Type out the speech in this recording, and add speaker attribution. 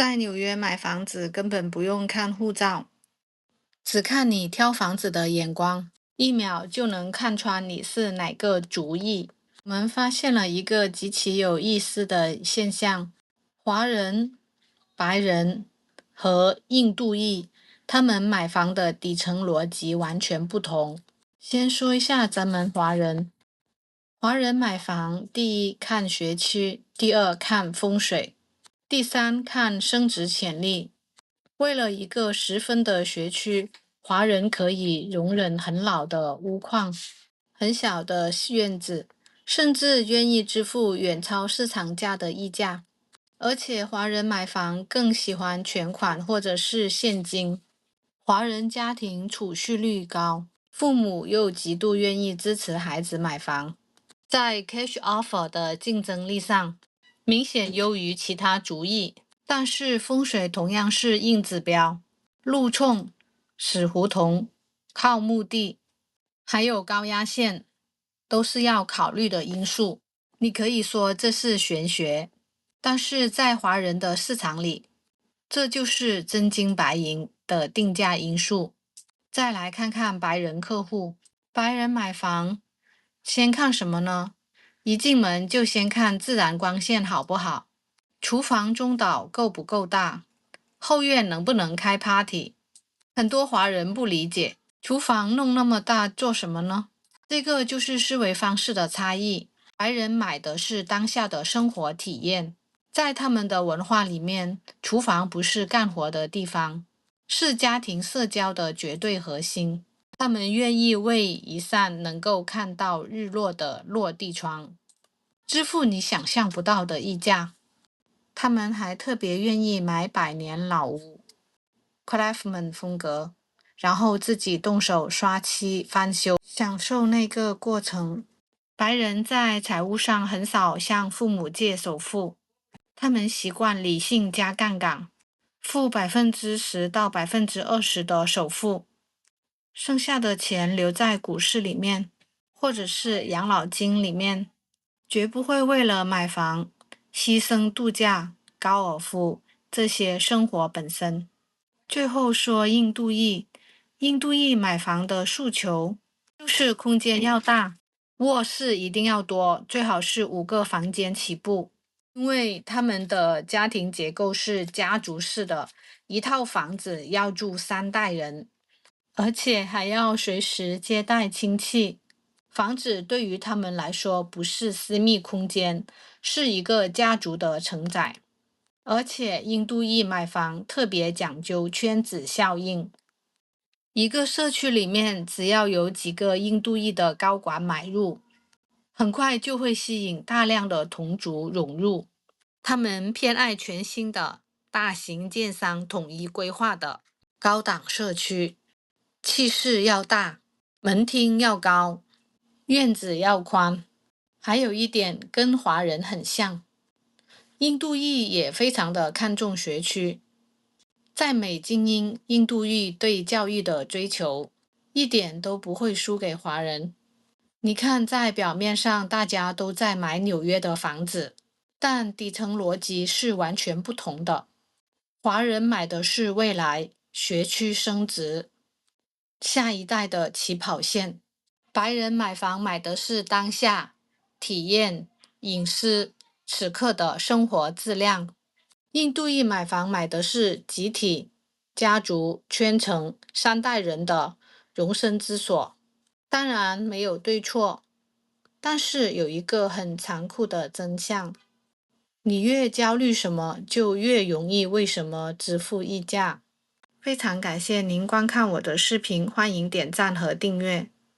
Speaker 1: 在纽约买房子根本不用看护照，只看你挑房子的眼光，一秒就能看穿你是哪个族裔。我们发现了一个极其有意思的现象：华人、白人和印度裔，他们买房的底层逻辑完全不同。先说一下咱们华人，华人买房，第一看学区，第二看风水，第三看升值潜力。为了一个10分的学区，华人可以容忍很老的屋况、很小的院子，甚至愿意支付远超市场价的溢价。而且华人买房更喜欢全款或者是现金。华人家庭储蓄率高，父母又极度愿意支持孩子买房，在 cash offer 的竞争力上明显优于其他族裔。但是风水同样是硬指标，路冲、死胡同、靠墓地，还有高压线，都是要考虑的因素。你可以说这是玄学，但是在华人的市场里，这就是真金白银的定价因素。再来看看白人客户，白人买房先看什么呢？一进门就先看自然光线好不好，厨房中岛够不够大，后院能不能开 party。很多华人不理解，厨房弄那么大做什么呢？这个就是思维方式的差异。白人买的是当下的生活体验，在他们的文化里面，厨房不是干活的地方，是家庭社交的绝对核心。他们愿意为一扇能够看到日落的落地窗，支付你想象不到的溢价。他们还特别愿意买百年老屋 Craftsman 风格，然后自己动手刷漆翻修，享受那个过程。白人在财务上很少向父母借首付，他们习惯理性加杠杆，付10%到20%的首付，剩下的钱留在股市里面，或者是养老金里面，绝不会为了买房牺牲度假、高尔夫这些生活本身。最后说印度裔，印度裔买房的诉求就是空间要大，卧室一定要多，最好是5个房间起步，因为他们的家庭结构是家族式的，一套房子要住3代人，而且还要随时接待亲戚。房子对于他们来说不是私密空间，是一个家族的承载。而且印度裔买房特别讲究圈子效应，一个社区里面只要有几个印度裔的高管买入，很快就会吸引大量的同族涌入。他们偏爱全新的大型建商统一规划的高档社区，气势要大，门厅要高，院子要宽。还有一点跟华人很像，印度裔也非常的看重学区。在美精英，印度裔对教育的追求一点都不会输给华人。你看，在表面上大家都在买纽约的房子，但底层逻辑是完全不同的。华人买的是未来学区升值，下一代的起跑线。白人买房买的是当下体验、隐私、此刻的生活质量。印度裔买房买的是集体、家族、圈层3代人的容身之所。当然没有对错，但是有一个很残酷的真相：你越焦虑什么，就越容易为什么支付溢价。非常感谢您观看我的视频，欢迎点赞和订阅。